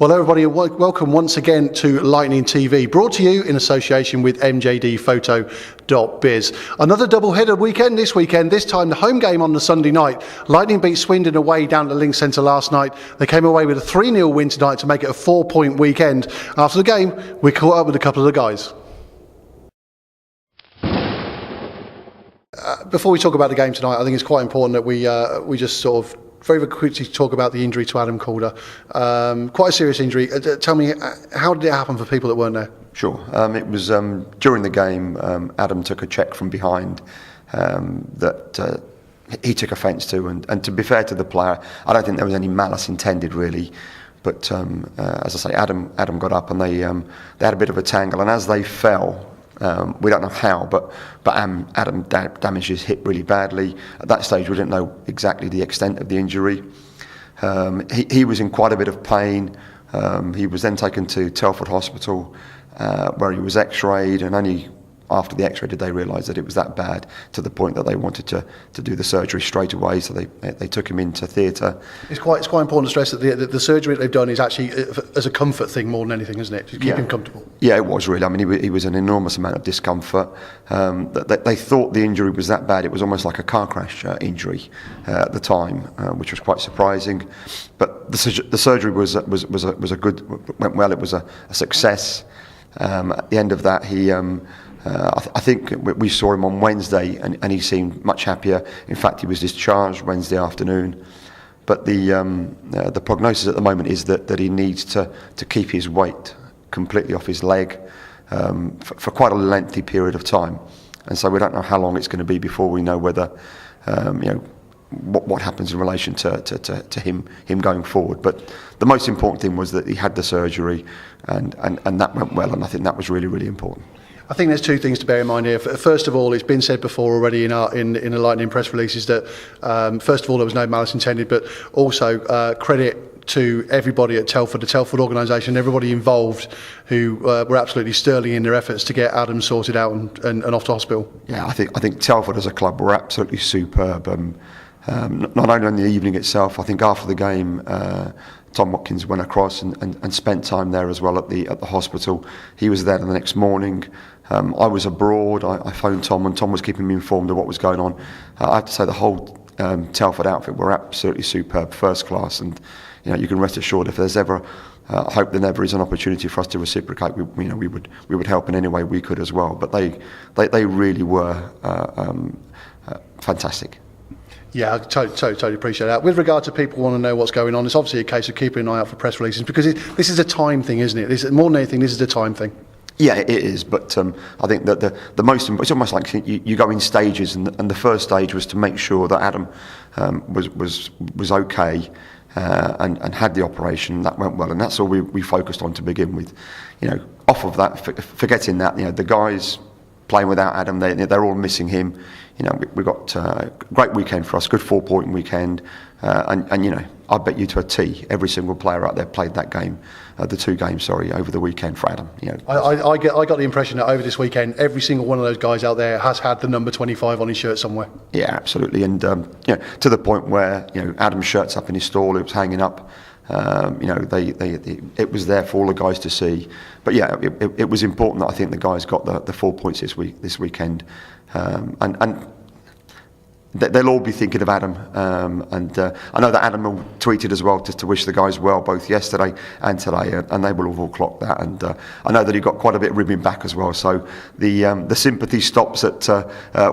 Well, everybody, welcome once again to Lightning TV, brought to you in association with mjdphoto.biz. Another double-header weekend this weekend, this time the home game on the Sunday night. Lightning beat Swindon away down at the Link Centre last night. They came away with a 3-0 win tonight to make it a 4-point weekend. After the game, we caught up with a couple of the guys. Before we talk about the game tonight, I think it's quite important that we just sort of very quickly talk about the injury to Adam Calder. Quite a serious injury. Tell me, how did it happen for people that weren't there? Sure. It was during the game. Adam took a check from behind that he took offence to, and to be fair to the player, I don't think there was any malice intended really. But as I say, Adam got up and they had a bit of a tangle, and as they fell. We don't know how, but Adam damaged his hip really badly. At that stage, we didn't know exactly the extent of the injury. He was in quite a bit of pain. He was then taken to Telford Hospital, where he was x-rayed, and only after the x-ray did they realise that it was that bad, to the point that they wanted to do the surgery straight away, so they took him into theatre. It's quite important to stress that the surgery that they've done is actually as a comfort thing more than anything, isn't it? To keep him comfortable. Yeah, it was really. I mean, he was an enormous amount of discomfort. They thought the injury was that bad. It was almost like a car crash injury at the time, which was quite surprising. But the surgery was a good, went well. It was a success. At the end of that, he. I think we saw him on Wednesday, and he seemed much happier. In fact, he was discharged Wednesday afternoon. But the prognosis at the moment is that he needs to keep his weight completely off his leg for quite a lengthy period of time. And so we don't know how long it's going to be before we know whether what happens in relation to him going forward. But the most important thing was that he had the surgery, and that went well, and I think that was really, really important. I think there's two things to bear in mind here. First of all, it's been said before already in the Lightning press releases that first of all there was no malice intended, but also credit to everybody at Telford, the Telford organisation, everybody involved who were absolutely sterling in their efforts to get Adam sorted out and off to hospital. Yeah, I think Telford as a club were absolutely superb. Not only on the evening itself, I think after the game, Tom Watkins went across and spent time there as well at the hospital. He was there the next morning. I was abroad. I phoned Tom, and Tom was keeping me informed of what was going on. I have to say the whole Telford outfit were absolutely superb, first class, and you can rest assured if there's ever, I hope there never is an opportunity for us to reciprocate. We would help in any way we could as well. But they really were fantastic. Yeah, I totally appreciate that. With regard to people want to know what's going on, it's obviously a case of keeping an eye out for press releases, because this is a time thing, isn't it? This, more than anything, this is a time thing. Yeah, it is, but I think that the most, it's almost like you go in stages, and the first stage was to make sure that Adam was okay and had the operation. That went well, and that's all we focused on to begin with. Off of that, forgetting that, the guys playing without Adam, they're all missing him. We got a great weekend for us, good 4-point weekend, and I bet you to a T, every single player out there played that game, the 2 games, over the weekend for Adam. I got the impression that over this weekend, every single one of those guys out there has had the number 25 on his shirt somewhere. Yeah, absolutely, and to the point where Adam's shirt's up in his stall, it was hanging up. It was there for all the guys to see. But yeah, it was important that I think the guys got the 4 points this weekend, and they'll all be thinking of Adam. And I know that Adam tweeted as well to wish the guys well, both yesterday and today, and they will have all clocked that. And I know that he got quite a bit of ribbing back as well. So the sympathy stops at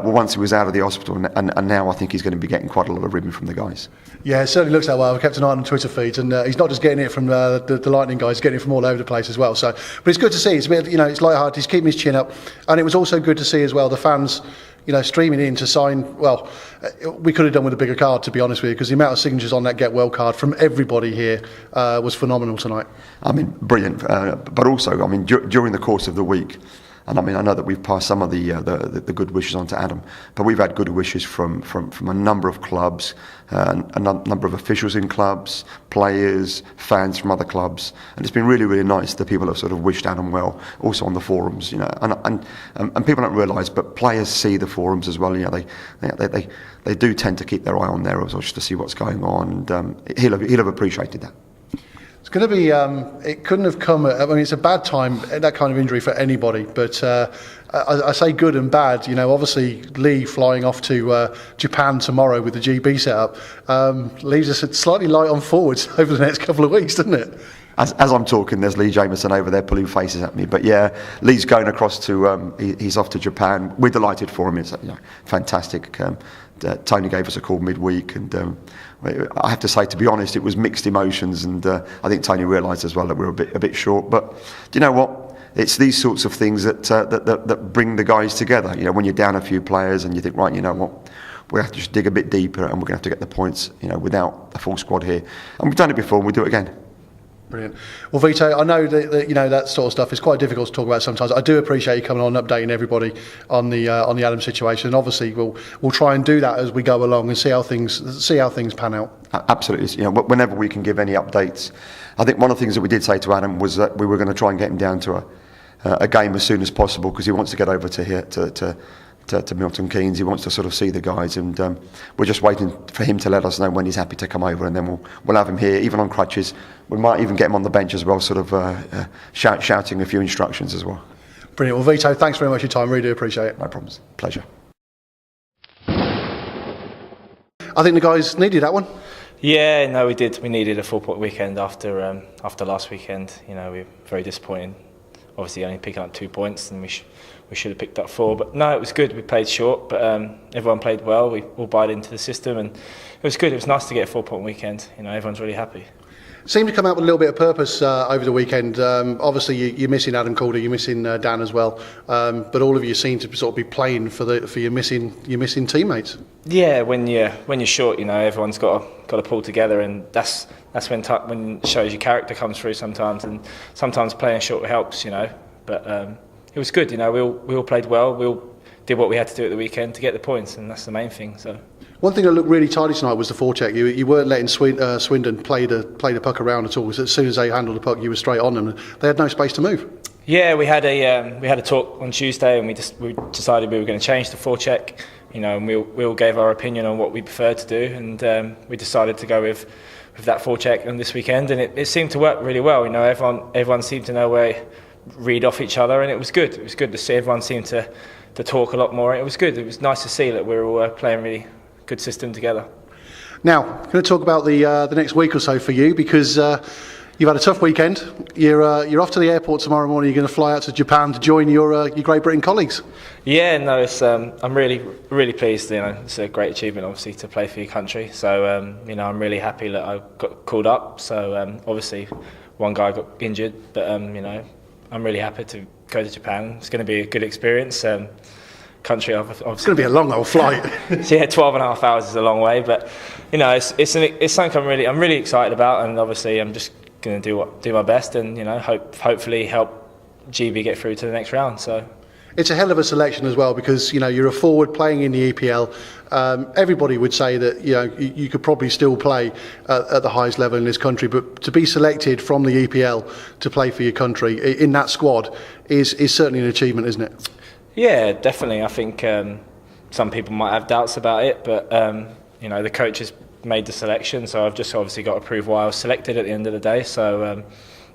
once he was out of the hospital, and now I think he's going to be getting quite a lot of ribbing from the guys. Yeah, it certainly looks that way. I've kept an eye on the Twitter feeds, and he's not just getting it from the Lightning guys, he's getting it from all over the place as well. So, but it's good to see. It's a bit, it's light-hearted. He's keeping his chin up, and it was also good to see as well the fans, streaming in to sign. Well, we could have done with a bigger card, to be honest with you, because the amount of signatures on that Get Well card from everybody here was phenomenal tonight. I mean, brilliant. But also, during the course of the week. And I know that we've passed some of the good wishes on to Adam, but we've had good wishes from a number of clubs, a number of officials in clubs, players, fans from other clubs, and it's been really, really nice that people have sort of wished Adam well, also on the forums, and people don't realise, but players see the forums as well. They do tend to keep their eye on there as well, just to see what's going on, and he'll have appreciated that. It's going to be. It couldn't have come. I mean, it's a bad time, that kind of injury for anybody. But I say good and bad. You know, obviously Lee flying off to Japan tomorrow with the GB setup leaves us slightly light on forwards over the next couple of weeks, doesn't it? As I'm talking, there's Lee Jameson over there pulling faces at me. But yeah, Lee's going across to. He's off to Japan. We're delighted for him. It's fantastic. Tony gave us a call midweek, and I have to say, to be honest, it was mixed emotions, and I think Tony realised as well that we were a bit short. But do you know what? It's these sorts of things that bring the guys together. You know, when you're down a few players and you think, right, you know what, we have to just dig a bit deeper, and we're going to have to get the points. You know, without the full squad here, and we've done it before, and we'll do it again. Brilliant. Well, Vito, I know that you know that sort of stuff is quite difficult to talk about sometimes. I do appreciate you coming on and updating everybody on the Adam situation. And obviously, we'll try and do that as we go along and see how things pan out. Absolutely. You know, whenever we can give any updates. I think one of the things that we did say to Adam was that we were going to try and get him down to a game as soon as possible, because he wants to get over to here to Milton Keynes. He wants to sort of see the guys, and we're just waiting for him to let us know when he's happy to come over, and then we'll have him here, even on crutches. We might even get him on the bench as well, sort of shouting a few instructions as well. Brilliant. Well, Vito, thanks very much for your time. Really do appreciate it. No problems. Pleasure. I think the guys needed that one. Yeah, no, we did. We needed a 4-point weekend after last weekend. You know, we were very disappointed. Obviously, only picking up 2 points, and we should have picked up 4. But no, it was good. We played short, but everyone played well. We all bought into the system, and it was good. It was nice to get a 4-point weekend. You know, everyone's really happy. Seemed to come out with a little bit of purpose over the weekend. Obviously, you're missing Adam Calder, you're missing Dan as well, but all of you seem to sort of be playing for your missing teammates. Yeah, when you're short, you know, everyone's got to pull together, and that's when it shows your character comes through sometimes, and sometimes playing short helps, you know. But it was good, you know. We all played well. We all did what we had to do at the weekend to get the points, and that's the main thing. So. One thing that looked really tidy tonight was the forecheck. You weren't letting Swindon play the puck around at all. As soon as they handled the puck, you were straight on them. They had no space to move. Yeah, we had a talk on Tuesday, and we decided we were going to change the forecheck. You know, and we all gave our opinion on what we preferred to do, and we decided to go with that forecheck on this weekend, and it seemed to work really well. You know, everyone seemed to know where read off each other, and it was good. It was good to see everyone seemed to talk a lot more. It was good. It was nice to see that we were all playing really good system together. Now, I'm going to talk about the next week or so for you, because you've had a tough weekend. You're off to the airport tomorrow morning. You're going to fly out to Japan to join your Great Britain colleagues. Yeah, no, I'm really pleased. You know, it's a great achievement, obviously, to play for your country. So you know, I'm really happy that I got called up. So obviously, one guy got injured, but you know, I'm really happy to go to Japan. It's going to be a good experience. Country, obviously. It's going to be a long old flight. So yeah, 12.5 hours is a long way, but you know, it's something I'm really excited about, and obviously I'm just going to do my best, and you know, hopefully help GB get through to the next round. So it's a hell of a selection as well, because you know, you're a forward playing in the EPL. Everybody would say that you know you could probably still play at the highest level in this country, but to be selected from the EPL to play for your country in that squad is certainly an achievement, isn't it? Yeah, definitely. I think some people might have doubts about it, but you know, the coaches made the selection, so I've just obviously got to prove why I was selected at the end of the day. So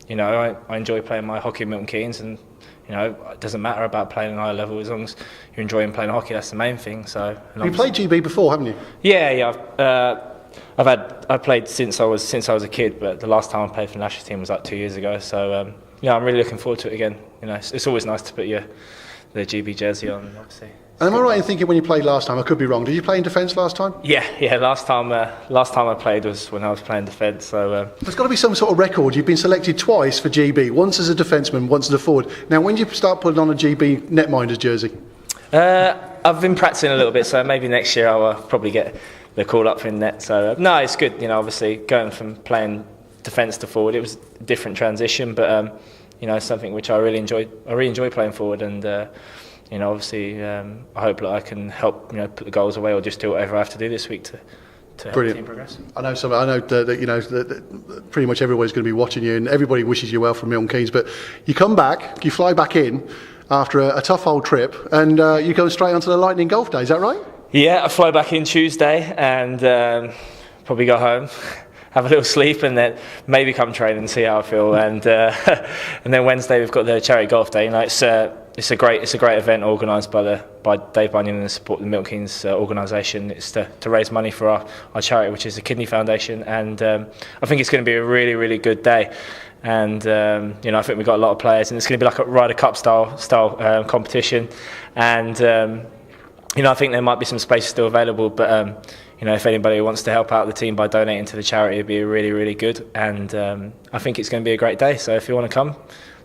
you know, I enjoy playing my hockey at Milton Keynes, and you know, it doesn't matter about playing at a high level as long as you're enjoying playing hockey. That's the main thing. So you've played GB before, haven't you? Yeah. I've played since I was a kid, but the last time I played for the national team was like 2 years ago. So yeah, I'm really looking forward to it again. You know, it's always nice to put the GB jersey on, obviously. And am I right in thinking when you played last time, I could be wrong, did you play in defence last time? Yeah. Last time I played was when I was playing defence. So there's got to be some sort of record. You've been selected twice for GB, once as a defenceman, once as a forward. Now, when do you start putting on a GB netminder's jersey? I've been practicing a little bit, so maybe next year I'll probably get the call up for net. So no, it's good. You know, obviously going from playing defence to forward, it was a different transition, but you know, something which I really enjoy playing forward, and you know, obviously I hope that I can help, you know, put the goals away or just do whatever I have to do this week to help the team progress. I know that you know that pretty much everybody's going to be watching you, and everybody wishes you well from Milton Keynes. But you come back, you fly back in after a tough old trip, and you go straight onto the Lightning Golf Day. Is that right? Yeah, I fly back in Tuesday and probably go home. have a little sleep, and then maybe come train and see how I feel. And and then Wednesday we've got the charity golf day. You know, it's a great event organised by Dave Bunyan and the Milton Keynes organisation. It's to raise money for our charity, which is the Kidney Foundation, and I think it's going to be a really good day. And you know, I think we've got a lot of players, and it's going to be like a Ryder Cup style competition. And you know, I think there might be some space still available, but you know, if anybody wants to help out the team by donating to the charity, it'd be really good. And I think it's going to be a great day. So if you want to come,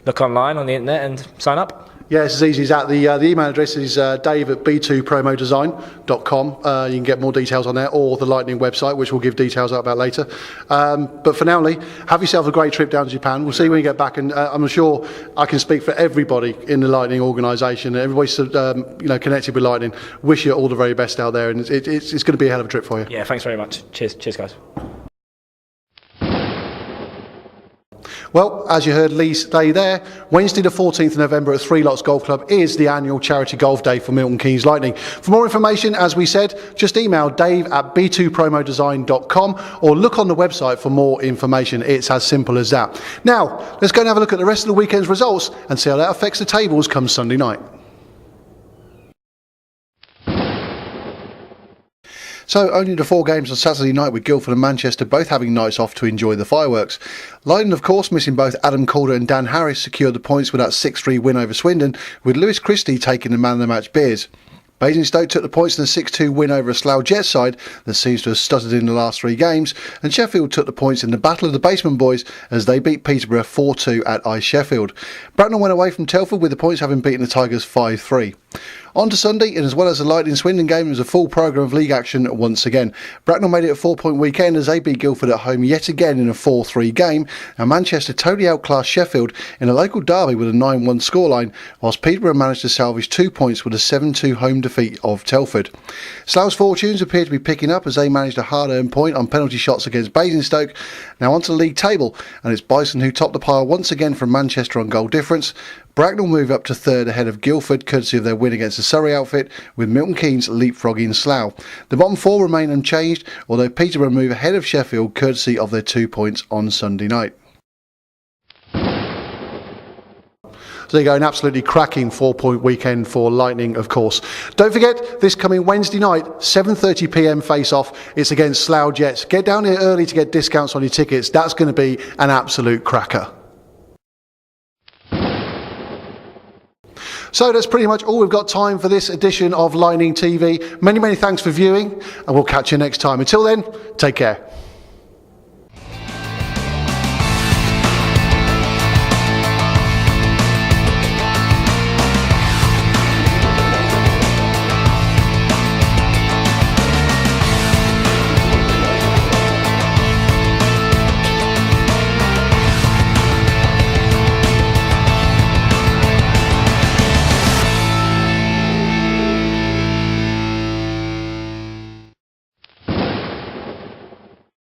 look online on the internet and sign up. Yeah, it's as easy as that. The email address is dave@b2promodesign.com. You can get more details on there, or the Lightning website, which we'll give details out about later. But for now, Lee, have yourself a great trip down to Japan. We'll see you when you get back, and I'm sure I can speak for everybody in the Lightning organisation. Everybody's you know, connected with Lightning. Wish you all the very best out there, and it's going to be a hell of a trip for you. Yeah, thanks very much. Cheers guys. Well, as you heard Lee say there, Wednesday the 14th of November at Three Lots Golf Club is the annual charity golf day for Milton Keynes Lightning. For more information, as we said, just email dave@b2promodesign.com or look on the website for more information. It's as simple as that. Now, let's go and have a look at the rest of the weekend's results and see how that affects the tables come Sunday night. So only the 4 games on Saturday night, with Guildford and Manchester both having nights off to enjoy the fireworks. Lightning, of course, missing both Adam Calder and Dan Harris, secured the points with that 6-3 win over Swindon, with Lewis Christie taking the man of the match beers. Basingstoke took the points in a 6-2 win over a Slough Jets side that seems to have stuttered in the last 3 games, and Sheffield took the points in the Battle of the Basement Boys as they beat Peterborough 4-2 at Ice Sheffield. Bracknell went away from Telford with the points having beaten the Tigers 5-3. On to Sunday, and as well as the Lightning Swindon game, it was a full programme of league action once again. Bracknell made it a 4-point weekend as they beat Guildford at home yet again in a 4-3 game, and Manchester totally outclassed Sheffield in a local derby with a 9-1 scoreline, whilst Peterborough managed to salvage 2 points with a 7-2 home defeat of Telford. Slough's fortunes appear to be picking up as they managed a hard-earned point on penalty shots against Basingstoke. Now onto the league table, and it's Bison who topped the pile once again from Manchester on goal difference. Bracknell move up to 3rd ahead of Guildford, courtesy of their win against the Surrey outfit, with Milton Keynes leapfrogging Slough. The bottom 4 remain unchanged, although Peterborough move ahead of Sheffield, courtesy of their 2 points on Sunday night. So there you go, an absolutely cracking 4-point weekend for Lightning, of course. Don't forget, this coming Wednesday night, 7:30pm face-off, it's against Slough Jets. Get down here early to get discounts on your tickets. That's going to be an absolute cracker. So that's pretty much all we've got time for this edition of Lightning TV. Many thanks for viewing, and we'll catch you next time. Until then, take care.